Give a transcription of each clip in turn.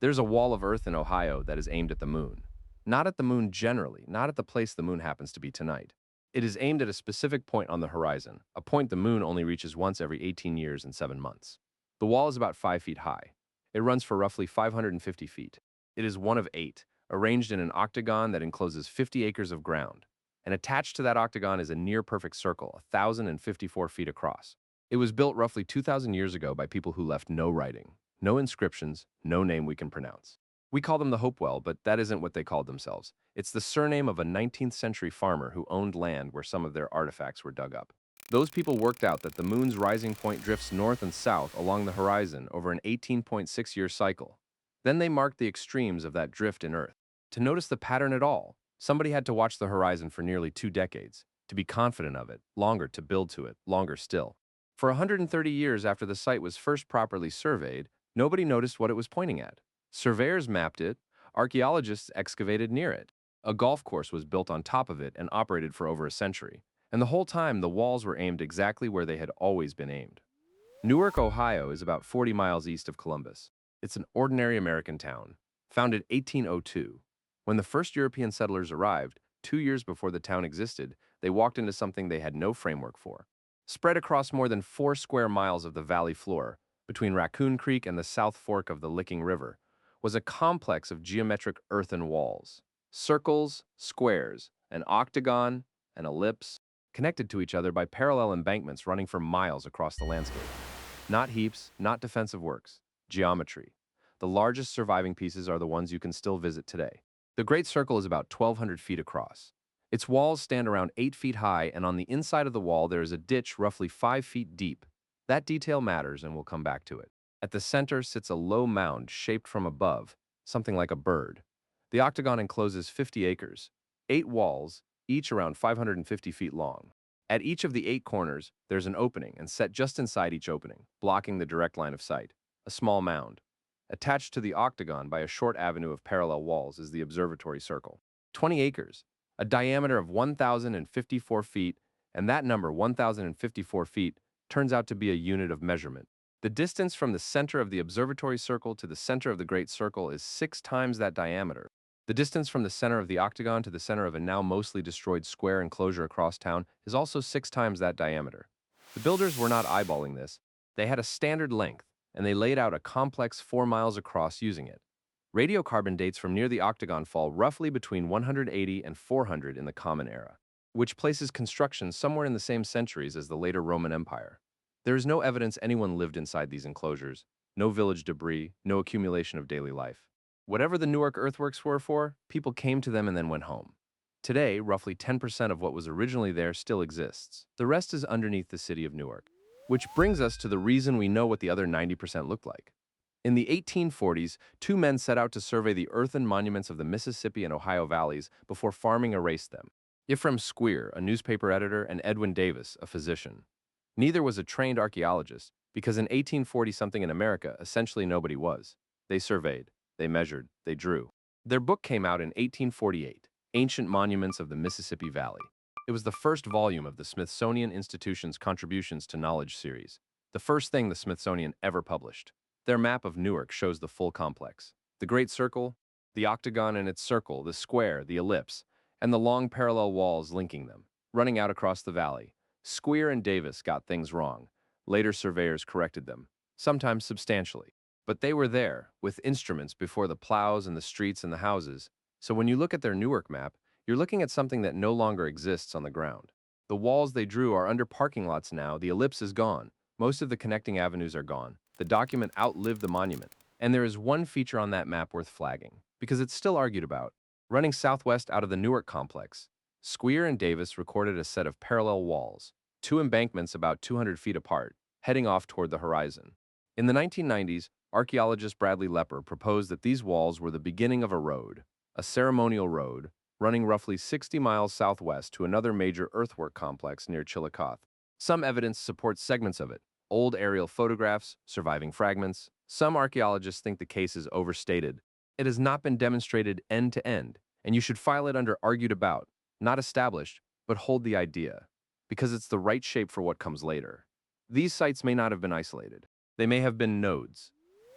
There's a wall of earth in Ohio that is aimed at the moon. Not at the moon generally, not at the place the moon happens to be tonight. It is aimed at a specific point on the horizon, a point the moon only reaches once every 18 years and 7 months. The wall is about 5 feet high. It runs for roughly 550 feet. It is one of 8, arranged in an octagon that encloses 50 acres of ground. And attached to that octagon is a near-perfect circle, 1,054 feet across. It was built roughly 2,000 years ago by people who left no writing, no inscriptions, no name we can pronounce. We call them the Hopewell, but that isn't what they called themselves. It's the surname of a 19th century farmer who owned land where some of their artifacts were dug up. Those people worked out that the moon's rising point drifts north and south along the horizon over an 18.6-year cycle. Then they marked the extremes of that drift in Earth. To notice the pattern at all, somebody had to watch the horizon for nearly 2 decades, to be confident of it, longer to build to it, longer still. For 130 years after the site was first properly surveyed, nobody noticed what it was pointing at. Surveyors mapped it, archaeologists excavated near it. A golf course was built on top of it and operated for over a century. And the whole time, the walls were aimed exactly where they had always been aimed. Newark, Ohio is about 40 miles east of Columbus. It's an ordinary American town, founded 1802. When the first European settlers arrived, 2 years before the town existed, they walked into something they had no framework for. Spread across more than 4 square miles of the valley floor, between Raccoon Creek and the South Fork of the Licking River, was a complex of geometric earthen walls. Circles, squares, an octagon, an ellipse, connected to each other by parallel embankments running for miles across the landscape. Not heaps, not defensive works. Geometry. The largest surviving pieces are the ones you can still visit today. The Great Circle is about 1,200 feet across. Its walls stand around 8 feet high, and on the inside of the wall there is a ditch roughly 5 feet deep. That detail matters, and we'll come back to it. At the center sits a low mound shaped from above, something like a bird. The octagon encloses 50 acres, 8 walls, each around 550 feet long. At each of the 8 corners, there's an opening, and set just inside each opening, blocking the direct line of sight, a small mound. Attached to the octagon by a short avenue of parallel walls is the observatory circle. 20 acres, a diameter of 1,054 feet, and that number, 1,054 feet, turns out to be a unit of measurement. The distance from the center of the observatory circle to the center of the Great Circle is 6 times that diameter. The distance from the center of the octagon to the center of a now mostly destroyed square enclosure across town is also 6 times that diameter. The builders were not eyeballing this. They had a standard length, and they laid out a complex 4 miles across using it. Radiocarbon dates from near the octagon fall roughly between 180 and 400 in the Common Era, which places construction somewhere in the same centuries as the later Roman Empire. There is no evidence anyone lived inside these enclosures, no village debris, no accumulation of daily life. Whatever the Newark earthworks were for, people came to them and then went home. Today, roughly 10% of what was originally there still exists. The rest is underneath the city of Newark. Which brings us to the reason we know what the other 90% looked like. In the 1840s, 2 men set out to survey the earthen monuments of the Mississippi and Ohio valleys before farming erased them. Ephraim Squeer, a newspaper editor, and Edwin Davis, a physician. Neither was a trained archaeologist, because in 1840-something in America, essentially nobody was. They surveyed, they measured, they drew. Their book came out in 1848, Ancient Monuments of the Mississippi Valley. It was the first volume of the Smithsonian Institution's Contributions to Knowledge series, the first thing the Smithsonian ever published. Their map of Newark shows the full complex. The Great Circle, the octagon and its circle, the square, the ellipse, and the long parallel walls linking them, running out across the valley. Squeer and Davis got things wrong. Later surveyors corrected them, sometimes substantially. But they were there, with instruments before the plows and the streets and the houses. So when you look at their Newark map, you're looking at something that no longer exists on the ground. The walls they drew are under parking lots now, the ellipse is gone, most of the connecting avenues are gone. The document outlived the monument, and there is one feature on that map worth flagging, because it's still argued about. Running southwest out of the Newark complex, Squeer and Davis recorded a set of parallel walls, 2 embankments about 200 feet apart, heading off toward the horizon. In the 1990s, archaeologist Bradley Lepper proposed that these walls were the beginning of a road, a ceremonial road, running roughly 60 miles southwest to another major earthwork complex near Chillicothe. Some evidence supports segments of it, old aerial photographs, surviving fragments. Some archaeologists think the case is overstated. It has not been demonstrated end to end, and you should file it under argued about, not established, but hold the idea, because it's the right shape for what comes later. These sites may not have been isolated. They may have been nodes.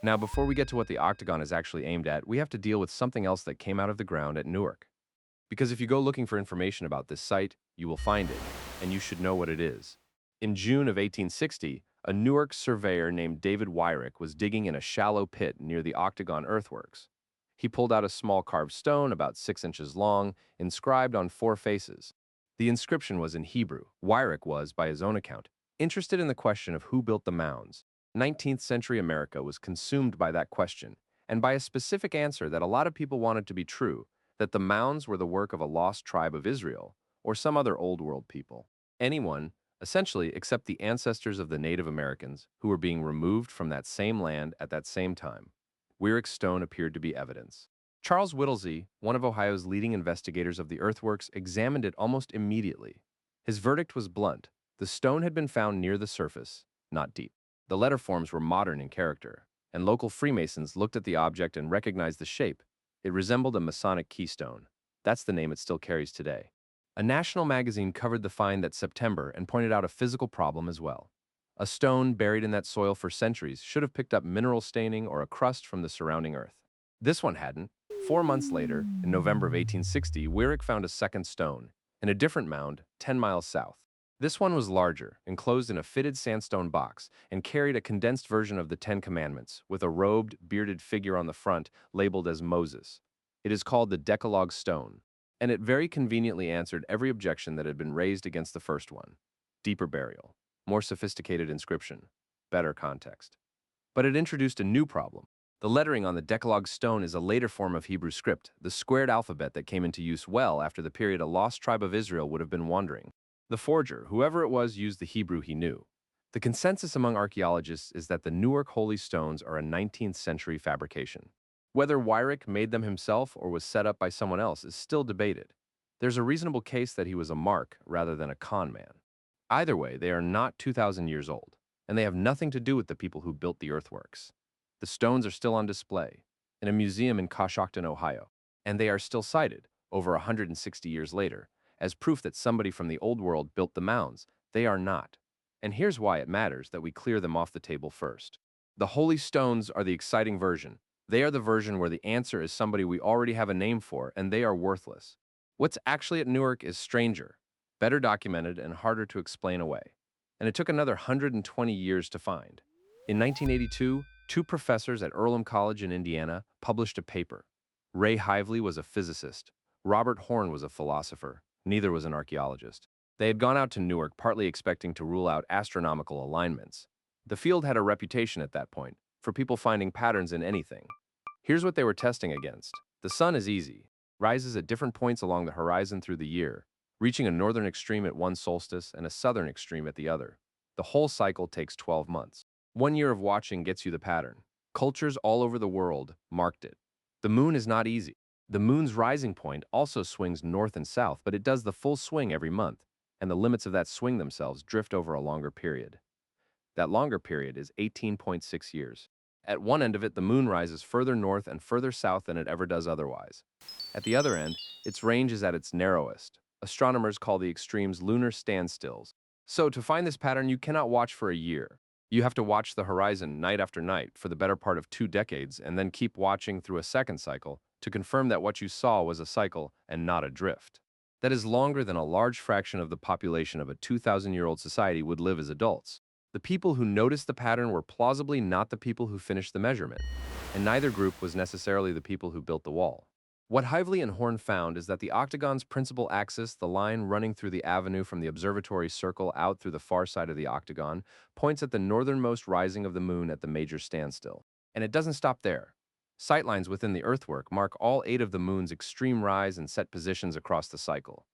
Now, before we get to what the octagon is actually aimed at, we have to deal with something else that came out of the ground at Newark. Because if you go looking for information about this site, you will find it, and you should know what it is. In June of 1860, a Newark surveyor named David Wyrick was digging in a shallow pit near the Octagon earthworks. He pulled out a small carved stone about 6 inches long, inscribed on four faces. The inscription was in Hebrew. Wyrick was, by his own account, interested in the question of who built the mounds. 19th century America was consumed by that question, and by a specific answer that a lot of people wanted to be true, that the mounds were the work of a lost tribe of Israel or some other old world people. Anyone, essentially, except the ancestors of the Native Americans who were being removed from that same land at that same time. Wyrick's stone appeared to be evidence. Charles Whittlesey, one of Ohio's leading investigators of the earthworks, examined it almost immediately. His verdict was blunt. The stone had been found near the surface, not deep. The letterforms were modern in character, and local Freemasons looked at the object and recognized the shape. It resembled a Masonic keystone. That's the name it still carries today. A national magazine covered the find that September and pointed out a physical problem as well. A stone buried in that soil for centuries should have picked up mineral staining or a crust from the surrounding earth. This one hadn't. 4 months later, in November of 1860, Wyrick found a second stone in a different mound 10 miles south. This one was larger, enclosed in a fitted sandstone box, and carried a condensed version of the Ten Commandments, with a robed, bearded figure on the front labeled as Moses. It is called the Decalogue Stone, and it very conveniently answered every objection that had been raised against the first one. Deeper burial, more sophisticated inscription, better context. But it introduced a new problem. The lettering on the Decalogue stone is a later form of Hebrew script, the squared alphabet that came into use well after the period a lost tribe of Israel would have been wandering. The forger, whoever it was, used the Hebrew he knew. The consensus among archaeologists is that the Newark holy stones are a 19th century fabrication. Whether Wyrick made them himself or was set up by someone else is still debated. There's a reasonable case that he was a mark rather than a con man. Either way, they are not 2,000 years old, and they have nothing to do with the people who built the earthworks. The stones are still on display in a museum in Coshocton, Ohio, and they are still cited, over 160 years later, as proof that somebody from the old world built the mounds. They are not. And here's why it matters that we clear them off the table first. The holy stones are the exciting version. They are the version where the answer is somebody we already have a name for, and they are worthless. What's actually at Newark is stranger, better documented, and harder to explain away. And it took another 120 years to find. In 1982, two professors at Earlham College in Indiana published a paper. Ray Hively was a physicist. Robert Horn was a philosopher. Neither was an archaeologist. They had gone out to Newark partly expecting to rule out astronomical alignments. The field had a reputation at that point for people finding patterns in anything. Here's what they were testing against. The sun is easy, rises at different points along the horizon through the year, reaching a northern extreme at one solstice and a southern extreme at the other. The whole cycle takes 12 months. 1 year of watching gets you the pattern. Cultures all over the world marked it. The moon is not easy. The moon's rising point also swings north and south, but it does the full swing every month, and the limits of that swing themselves drift over a longer period. That longer period is 18.6 years. At one end of it, the moon rises further north and further south than it ever does otherwise. At the other end, its range is at its narrowest. Astronomers call the extremes lunar standstills. So, to find this pattern, you cannot watch for a year. You have to watch the horizon night after night for the better part of 2 decades and then keep watching through a second cycle to confirm that what you saw was a cycle and not a drift. That is longer than a large fraction of the population of a 2,000-year-old society would live as adults. The people who noticed the pattern were plausibly not the people who finished the measurement, and neither group was necessarily the people who built the wall. What Hively and Horn found is that the octagon's principal axis, the line running through the avenue from the observatory circle out through the far side of the octagon, points at the northernmost rising of the moon at the major standstill. And it doesn't stop there. Sightlines within the earthwork mark all 8 of the moon's extreme rise and set positions across the cycle.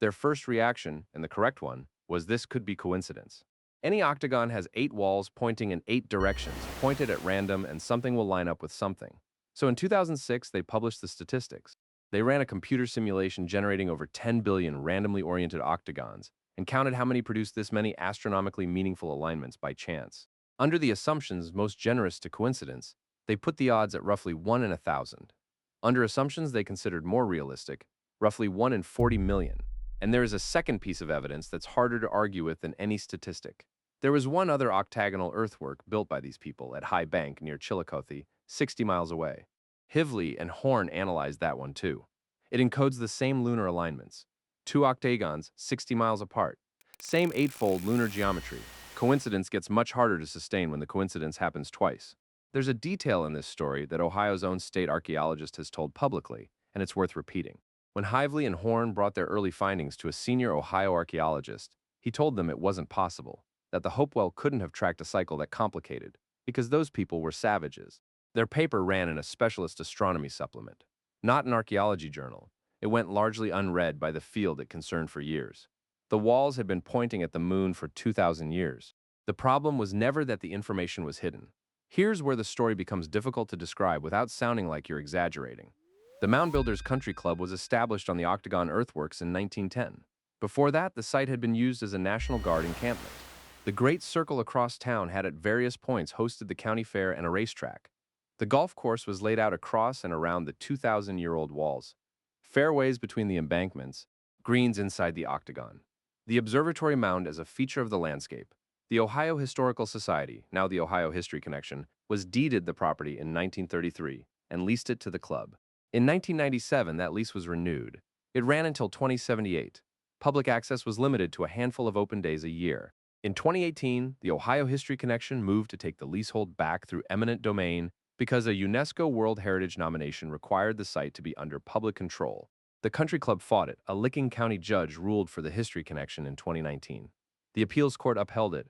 Their first reaction, and the correct one, was this could be coincidence. Any octagon has 8 walls pointing in 8 directions, pointed at random, and something will line up with something. So in 2006, they published the statistics. They ran a computer simulation generating over 10 billion randomly oriented octagons and counted how many produced this many astronomically meaningful alignments by chance. Under the assumptions most generous to coincidence, they put the odds at roughly 1 in 1,000. Under assumptions they considered more realistic, roughly 1 in 40 million. And there is a second piece of evidence that's harder to argue with than any statistic. There was one other octagonal earthwork built by these people at High Bank near Chillicothe, 60 miles away. Hively and Horn analyzed that one too. It encodes the same lunar alignments. Two octagons, 60 miles apart. Same eightfold lunar geometry. Coincidence gets much harder to sustain when the coincidence happens twice. There's a detail in this story that Ohio's own state archaeologist has told publicly, and it's worth repeating. When Hively and Horn brought their early findings to a senior Ohio archaeologist, he told them it wasn't possible, that the Hopewell couldn't have tracked a cycle that complicated, because those people were savages. Their paper ran in a specialist astronomy supplement, not an archaeology journal. It went largely unread by the field it concerned for years. The walls had been pointing at the moon for 2,000 years. The problem was never that the information was hidden. Here's where the story becomes difficult to describe without sounding like you're exaggerating. The Mound Builders Country Club was established on the Octagon earthworks in 1910. Before that, the site had been used as a National Guard encampment. The Great Circle across town had at various points hosted the county fair and a racetrack. The golf course was laid out across and around the 2,000-year-old walls. Fairways between the embankments, greens inside the Octagon. The observatory mound as a feature of the landscape. The Ohio Historical Society, now the Ohio History Connection, was deeded the property in 1933 and leased it to the club. In 1997, that lease was renewed. It ran until 2078. Public access was limited to a handful of open days a year. In 2018, the Ohio History Connection moved to take the leasehold back through eminent domain because a UNESCO World Heritage nomination required the site to be under public control. The country club fought it. A Licking County judge ruled for the History Connection in 2019. The appeals court upheld it.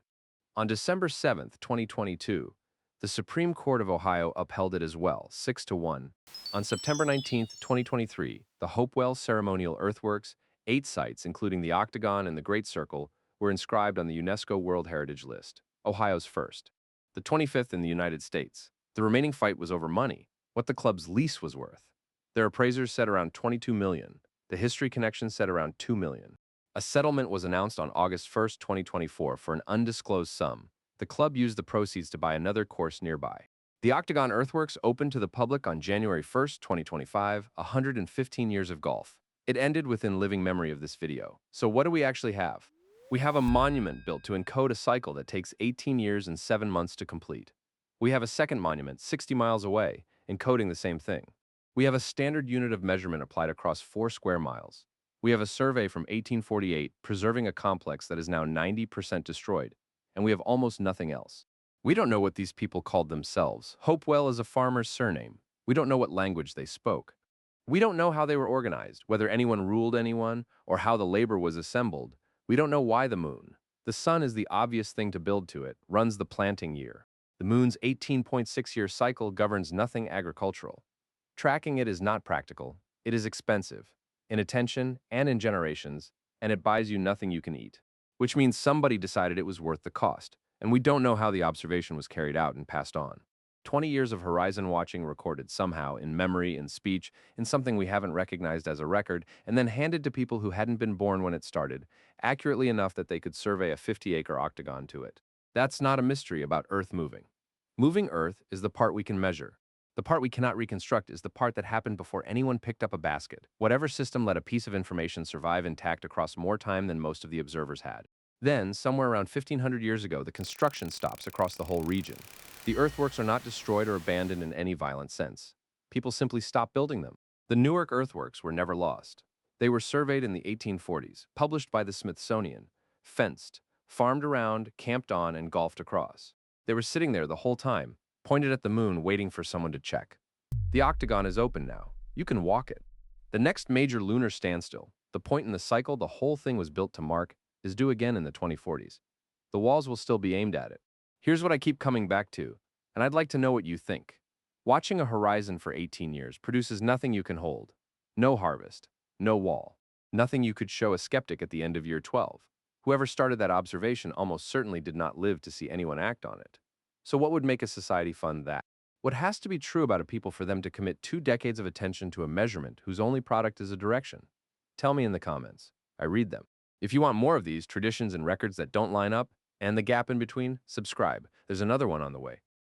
On December 7, 2022, the Supreme Court of Ohio upheld it as well, 6-1. On September 19, 2023, the Hopewell Ceremonial Earthworks, 8 sites, including the Octagon and the Great Circle, were inscribed on the UNESCO World Heritage List, Ohio's first, the 25th in the United States. The remaining fight was over money, what the club's lease was worth. Their appraisers said around $22 million. The History Connection said around $2 million. A settlement was announced on August 1, 2024 for an undisclosed sum. The club used the proceeds to buy another course nearby. The Octagon Earthworks opened to the public on January 1, 2025, 115 years of golf. It ended within living memory of this video. So what do we actually have? We have a monument built to encode a cycle that takes 18 years and 7 months to complete. We have a second monument 60 miles away, encoding the same thing. We have a standard unit of measurement applied across 4 square miles. We have a survey from 1848 preserving a complex that is now 90% destroyed, and we have almost nothing else. We don't know what these people called themselves. Hopewell is a farmer's surname. We don't know what language they spoke. We don't know how they were organized, whether anyone ruled anyone, or how the labor was assembled. We don't know why the moon. The sun is the obvious thing to build to it, runs the planting year. The moon's 18.6-year cycle governs nothing agricultural. Tracking it is not practical. It is expensive, in attention and in generations, and it buys you nothing you can eat. Which means somebody decided it was worth the cost, and we don't know how the observation was carried out and passed on. 20 years of horizon watching recorded somehow, in memory, in speech, in something we haven't recognized as a record, and then handed to people who hadn't been born when it started, accurately enough that they could survey a 50-acre octagon to it. That's not a mystery about Earth moving. Moving Earth is the part we can measure. The part we cannot reconstruct is the part that happened before anyone picked up a basket. Whatever system let a piece of information survive intact across more time than most of the observers had. Then, somewhere around 1,500 years ago, the construction stops across the whole region. The earthworks are not destroyed or abandoned in any violent sense. People simply stopped building them. The Newark earthworks were never lost. They were surveyed in the 1840s, published by the Smithsonian, fenced, farmed around, camped on, and golfed across. They were sitting there the whole time, pointed at the moon, waiting for someone to check. The Octagon is open now. You can walk it. The next major lunar standstill, the point in the cycle the whole thing was built to mark, is due again in the 2040s. The walls will still be aimed at it. Here's what I keep coming back to, and I'd like to know what you think. Watching a horizon for 18 years produces nothing you can hold. No harvest, no wall, nothing you could show a skeptic at the end of year 12. Whoever started that observation almost certainly did not live to see anyone act on it. So what would make a society fund that? What has to be true about a people for them to commit 2 decades of attention to a measurement whose only product is a direction? Tell me in the comments. I read them. If you want more of these traditions and records that don't line up, and the gap in between, subscribe. There's another one on the way.